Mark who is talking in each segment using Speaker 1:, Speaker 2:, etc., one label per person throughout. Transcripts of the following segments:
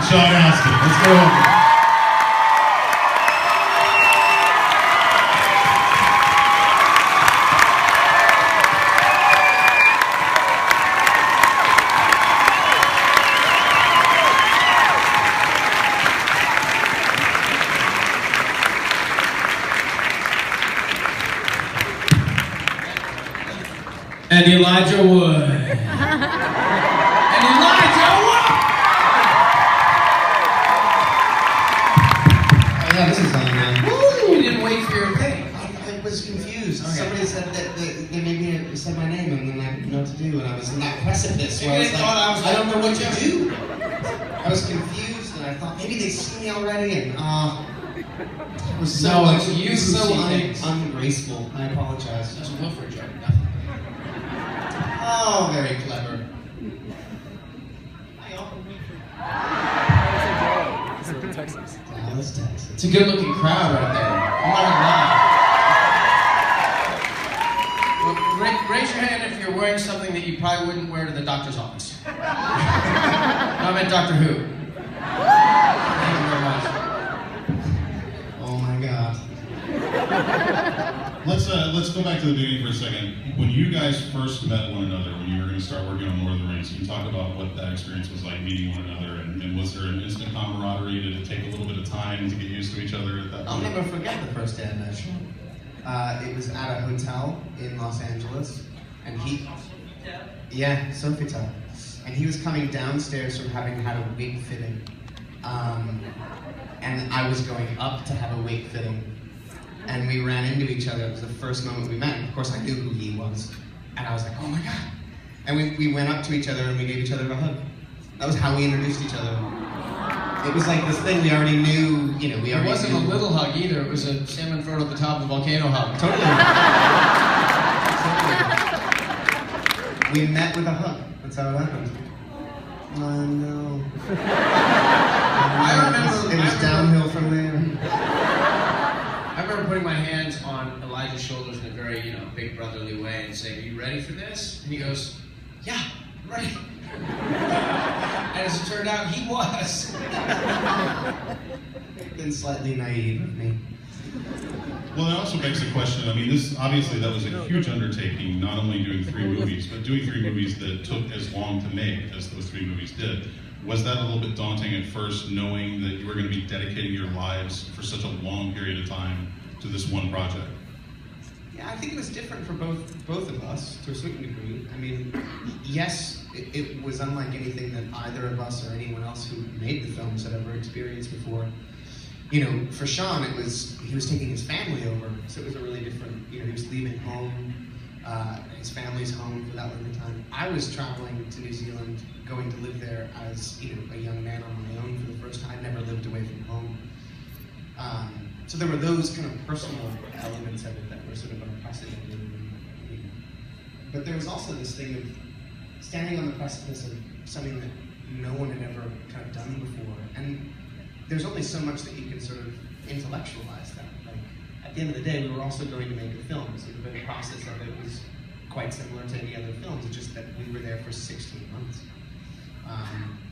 Speaker 1: Sean Astin. Let's go over.
Speaker 2: And Elijah Wood. And Elijah Wood!
Speaker 3: Oh yeah, this is on now.
Speaker 2: Woo! You didn't wait for your thing.
Speaker 3: I was confused.
Speaker 2: Okay.
Speaker 3: Somebody said that they made me say my name and then I didn't know what to do, and I was in that precipice where I was like, I don't know what to do. I was confused and I thought maybe they see me already, and it was so ungraceful. I apologize.
Speaker 2: Doesn't go for a joke.
Speaker 3: Oh, very clever.
Speaker 4: Texas.
Speaker 3: Dallas, Texas.
Speaker 2: It's a good-looking crowd right there. I'm not gonna lie. Well, raise your hand if you're wearing something that you probably wouldn't wear to the doctor's office. No, I meant Doctor Who. Thank you very much.
Speaker 3: Oh my God.
Speaker 1: Let's go back to the beginning for a second. When you guys first met one another, when you were going to start working on Lord of the Rings, can you talk about what that experience was like, meeting one another, and was there an instant camaraderie? Did it take a little bit of time to get used to each other at that point?
Speaker 3: I'll never forget the first day I met him. It was at a hotel in Los Angeles, and yeah, Sofitel. And he was coming downstairs from having had a wig fitting. And I was going up to have a wig fitting. And we ran into each other. It was the first moment we met. And of course, I knew who he was. And I was like, oh my God. And we went up to each other and we gave each other a hug. That was how we introduced each other. It was like this thing we already knew, we already
Speaker 2: It wasn't
Speaker 3: knew.
Speaker 2: a little hug either. It was a Sam and Frodo at the top of the volcano hug.
Speaker 3: Totally. We met with a hug. That's how it happened. Oh no.
Speaker 2: I remember.
Speaker 3: It was downhill from there.
Speaker 2: I remember putting my hands on Elijah's shoulders in a very, big brotherly way and saying, "Are you ready for this?" And he goes, "Yeah, I'm ready." And as it turned out, he was.
Speaker 3: Been slightly naive of me.
Speaker 1: Well, it also begs the question, obviously that was a huge undertaking, not only doing 3 movies, but doing 3 movies that took as long to make as those 3 movies did. Was that a little bit daunting at first, knowing that you were going to be dedicating your lives for such a long period of time to this one project?
Speaker 3: Yeah, I think it was different for both of us, to a certain degree. Yes, it was unlike anything that either of us or anyone else who made the films had ever experienced before. For Sean, he was taking his family over, so it was a really different, he was leaving home, his family's home for that length of time. I was traveling to New Zealand, going to live there as, a young man on my own for the first time. I'd never lived away from home. So there were those kind of personal elements of it that were sort of unprecedented. But there was also this thing of standing on the precipice of something that no one had ever kind of done before. And there's only so much that you can sort of intellectualize that. At the end of the day, we were also going to make a film, so the process of it was quite similar to any other films. It's just that we were there for 16 months.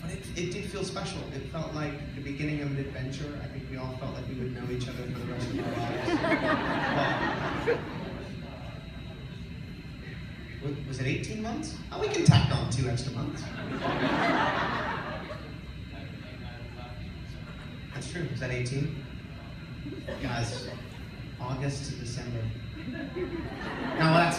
Speaker 3: But it did feel special. It felt like the beginning of an adventure. I think we all felt like we would know each other for the rest of our lives. Was it 18 months? Oh, we can tack on 2 extra months. That's true. Was that 18? Guys, August to December. No, that's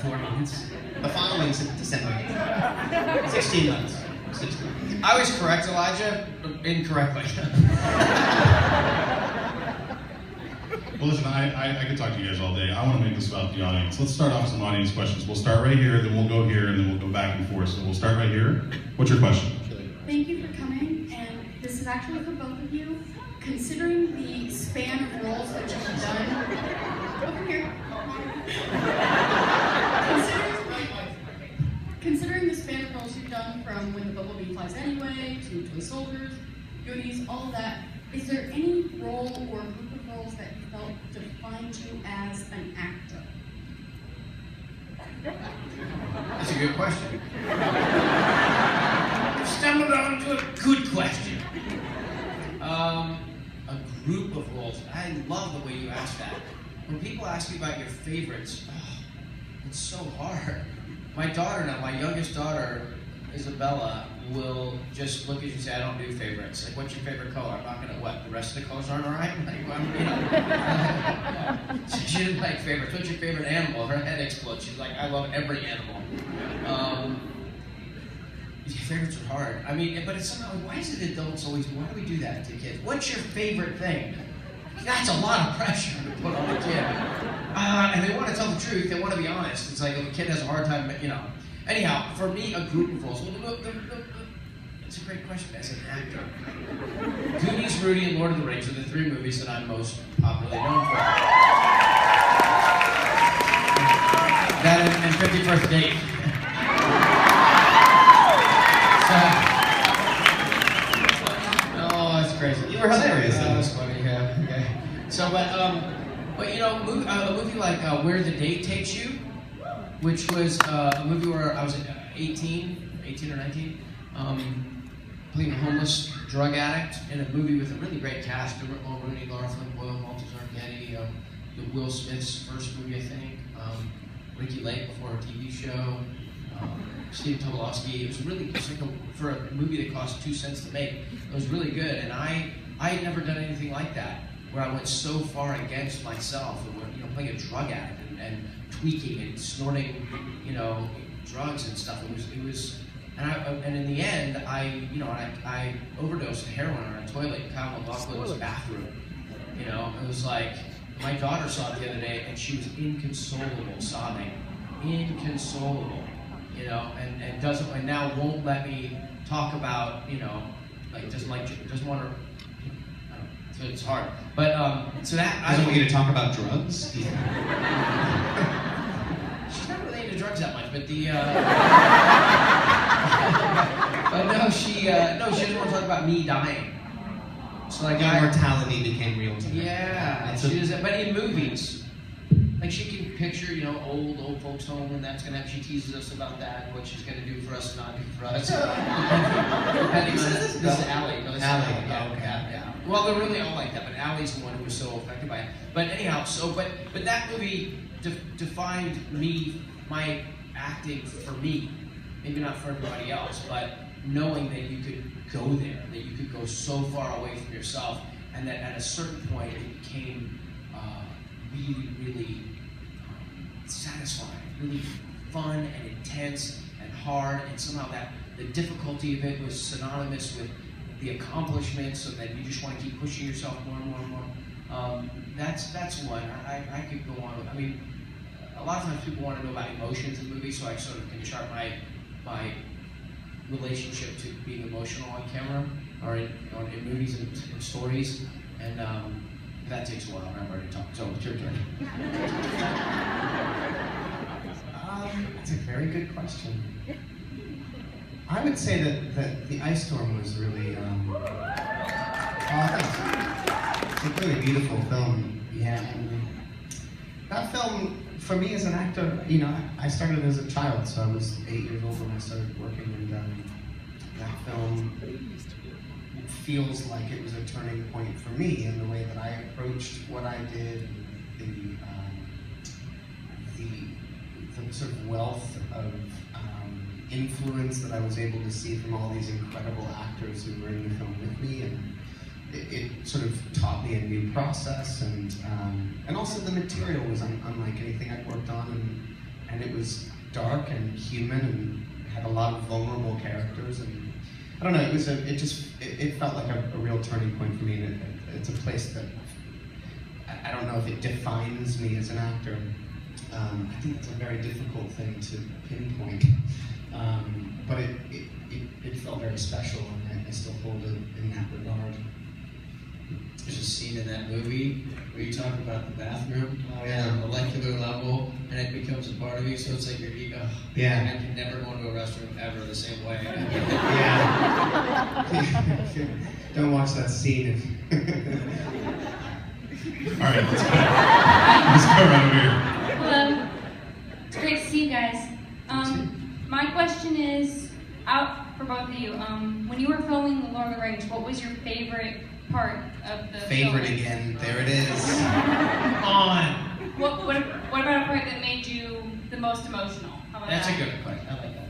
Speaker 3: 4 months. The following December. 16 months. 16 months.
Speaker 2: I was correct, Elijah, but incorrectly.
Speaker 1: Well, listen, I could talk to you guys all day. I want to make this about the audience. Let's start off with some audience questions. We'll start right here, then we'll go here, and then we'll go back and forth. So we'll start right here. What's your question?
Speaker 5: Thank you for coming, and this is actually for both of you. Considering the span of roles that you've done, over here. Considering the span of roles you've done from When the Bumblebee Flies Anyway to Toy Soldiers, Goonies, all of that, is there any role or group of roles that you felt defined you as an actor?
Speaker 2: That's a good question. I've stumbled onto a good question. I love the way you ask that. When people ask you about your favorites, it's so hard. My daughter now, my youngest daughter, Isabella, will just look at you and say, I don't do favorites. Like, what's your favorite color? I'm not gonna, what, the rest of the colors aren't all right? Like, well, you know. She didn't like favorites. What's your favorite animal? Her head explodes. She's like, I love every animal. Favorites are hard. I mean, but it's somehow, why is it adults always, why do we do that to kids? What's your favorite thing? That's a lot of pressure to put on a kid. And they want to tell the truth, they want to be honest. It's like a kid has a hard time, you know. Anyhow, for me, a group of roles, it's a great question as an actor. Goonies, Rudy, and Lord of the Rings are the 3 movies that I'm most popularly known for. That and 51st Date. Oh, that's crazy.
Speaker 3: You were hilarious.
Speaker 2: That was funny, yeah. Okay. So, but you know, a movie like Where the Date Takes You, which was a movie where I was 18 or 19, playing a homeless drug addict in a movie with a really great cast: Rooney, Laura Flynn Boyle, Balthazar Getty, Will Smith's first movie, I think, Ricky Lake before a TV show. Steve Tobolowsky. It was really, for a movie that cost 2 cents to make, it was really good. And I had never done anything like that, where I went so far against myself, and, you know, playing a drug addict and tweaking and snorting, you know, drugs and stuff. It was, and in the end, I overdosed on heroin on a toilet in Kyle MacLachlan's bathroom. You know, it was like, my daughter saw it the other day, and she was inconsolable, sobbing, inconsolable. You know, and now won't let me talk about, you know, like doesn't want to. I don't know, so it's hard. But so that
Speaker 3: I don't want you to talk about drugs.
Speaker 2: She's not really into drugs that much, but but no, she doesn't want to talk about me dying. So like
Speaker 3: immortality became real to her.
Speaker 2: Yeah, she doesn't. But in movies. Like she can picture, you know, old folks home, and that's gonna. She teases us about that, what she's gonna do for us, not do for us. Depending on this is Allie. No, this is Allie. Yeah. Well, they're really all like that, but Allie's the one who was so affected by it. But anyhow, but that movie defined me, my acting for me, maybe not for everybody else, but knowing that you could go there, that you could go so far away from yourself, and that at a certain point it became really satisfying, really fun and intense and hard, and somehow that the difficulty of it was synonymous with the accomplishment, so that you just want to keep pushing yourself more and more and more. That's one. I could go on with. I mean, a lot of times people want to know about emotions in movies, so I sort of can chart my relationship to being emotional on camera or in movies and stories, and that takes a while. I'm ready to talk. So it's your turn.
Speaker 3: That's a very good question. I would say that the Ice Storm was really, it's a really beautiful film. Yeah. That film, for me as an actor, you know, I started as a child, so I was 8 years old when I started working, and that film feels like it was a turning point for me in the way that I approached what I did, the sort of wealth of influence that I was able to see from all these incredible actors who were in the film with me, and it sort of taught me a new process, and also the material was unlike anything I'd worked on, and it was dark and human and had a lot of vulnerable characters, and I don't know, it felt like a real turning point for me, and it's a place that I don't know if it defines me as an actor. I think it's a very difficult thing to pinpoint, but it felt very special, and I still hold it in that regard.
Speaker 2: There's a scene in that movie where you talk about the bathroom on a molecular level, and it becomes a part of you, so it's like your ego.
Speaker 3: Yeah.
Speaker 2: And I can never go into a restroom ever the same way.
Speaker 3: Yeah. Don't watch that scene.
Speaker 1: All right, let's go right over here.
Speaker 6: Hello. It's great to see you guys. My question is, for both of you. When you were filming The Lord of the Rings, what was your favorite part of the
Speaker 3: Favorite
Speaker 6: filming?
Speaker 3: again, there it is.
Speaker 2: On.
Speaker 6: What about a part that made you the most emotional? How about
Speaker 2: That's
Speaker 6: that?
Speaker 2: a good question. I like that.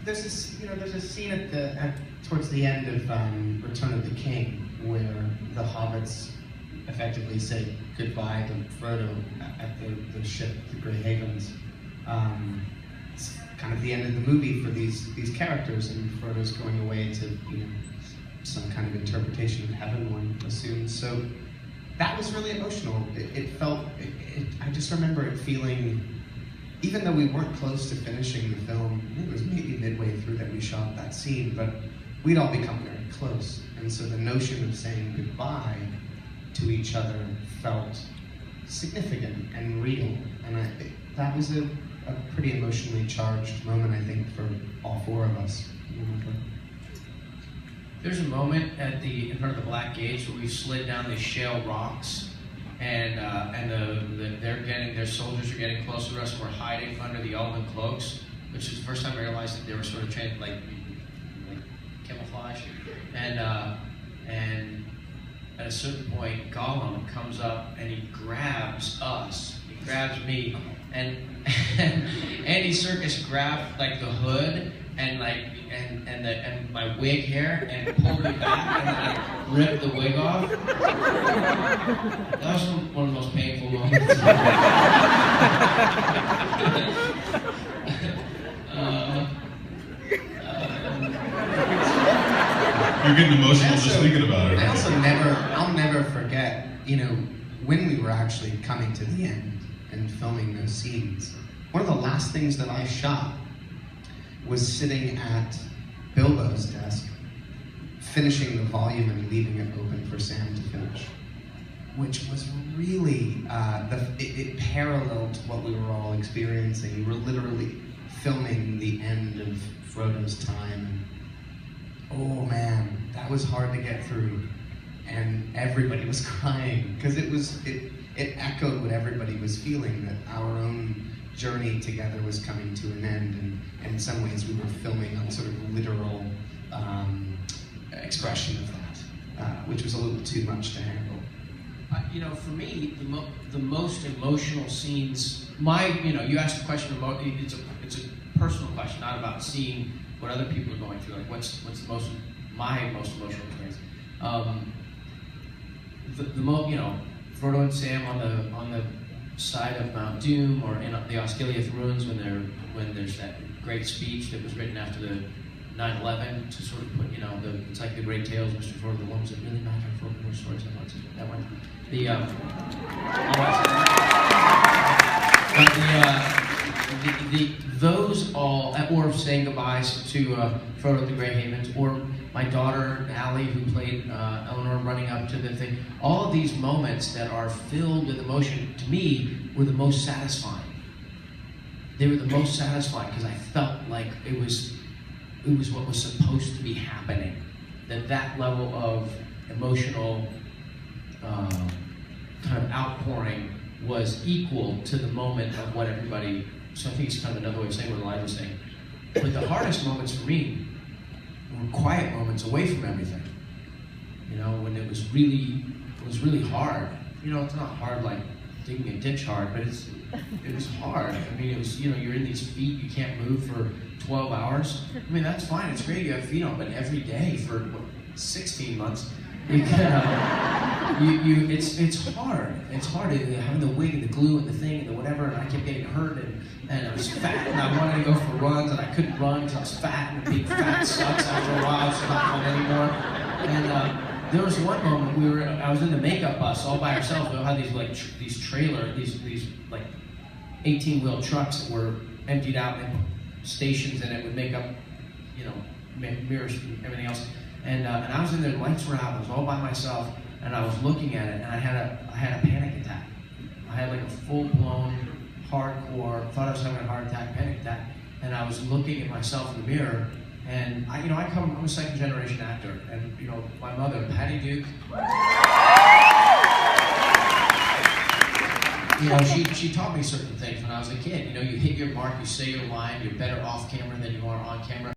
Speaker 3: There's a scene towards the end of Return of the King where the hobbits effectively say goodbye to Frodo at the ship, the Grey Havens. It's kind of the end of the movie for these characters, and Frodo's going away to some kind of interpretation of heaven, one assumes. So that was really emotional. I just remember it feeling. Even though we weren't close to finishing the film, it was maybe midway through that we shot that scene, but we'd all become very close. And so the notion of saying goodbye to each other felt significant and real. And that was a pretty emotionally charged moment, I think, for all four of us.
Speaker 2: There's a moment in front of the Black Gates where we slid down these shale rocks. And their soldiers are getting close to us. We're hiding under the elven cloaks, which is the first time I realized that they were sort of trained like camouflage. And at a certain point, Gollum comes up and he grabs us. He grabs me, and Andy Serkis grabbed like the hood and my wig hair and pulled me back and ripped the wig off. That was one of the most painful moments.
Speaker 1: You're getting emotional just thinking about it.
Speaker 3: I'll never forget, when we were actually coming to the end and filming those scenes. One of the last things that I shot was sitting at Bilbo's desk, finishing the volume and leaving it open for Sam to finish, which was really, it paralleled what we were all experiencing. We were literally filming the end of Frodo's time. Oh man, that was hard to get through. And everybody was crying, because it echoed what everybody was feeling, that our own journey together was coming to an end, and in some ways we were filming a sort of literal expression of that, which was a little too much to handle.
Speaker 2: For me, the most emotional scenes. You asked the question about it's a personal question, not about seeing what other people are going through. Like what's my most emotional experience. Frodo and Sam on the side of Mount Doom, or in the Osgiliath ruins when there's that great speech that was written after the 9/11 to sort of put it's like the great tales, Mr. Frodo, the ones that really matter, folklore stories, that one. Those all, or saying goodbyes to Frodo at the Grey Havens, or my daughter Allie, who played Eleanor, running up to the thing. All of these moments that are filled with emotion, to me, were the most satisfying. They were the most satisfying because I felt like it was what was supposed to be happening. That level of emotional kind of outpouring was equal to the moment of what everybody. So I think it's kind of another way of saying what Elijah was saying. But the hardest moments for me were quiet moments away from everything. When it was really hard. It's not hard like digging a ditch hard, but it was hard. I mean, it was, you're in these feet, you can't move for 12 hours. I mean, that's fine, it's great, you have feet on, but every day for 16 months, it's hard. It's hard having the wig and the glue and the thing and the whatever, and I kept getting hurt, and I was fat, and I wanted to go for runs, and I couldn't run because I was fat, and being fat sucks after a while, so not fun anymore. And there was one moment I was in the makeup bus all by ourselves. We all had these like 18-wheel trucks that were emptied out in stations, and it would make up, mirrors and everything else. And I was in there, the lights were out, I was all by myself, and I was looking at it, and I had a panic attack. I had like a full-blown, hardcore, thought I was having a heart attack, panic attack, and I was looking at myself in the mirror, and I'm a second-generation actor, and my mother, Patty Duke, You know, she taught me certain things when I was a kid. You know, you hit your mark, you say your line, you're better off camera than you are on camera.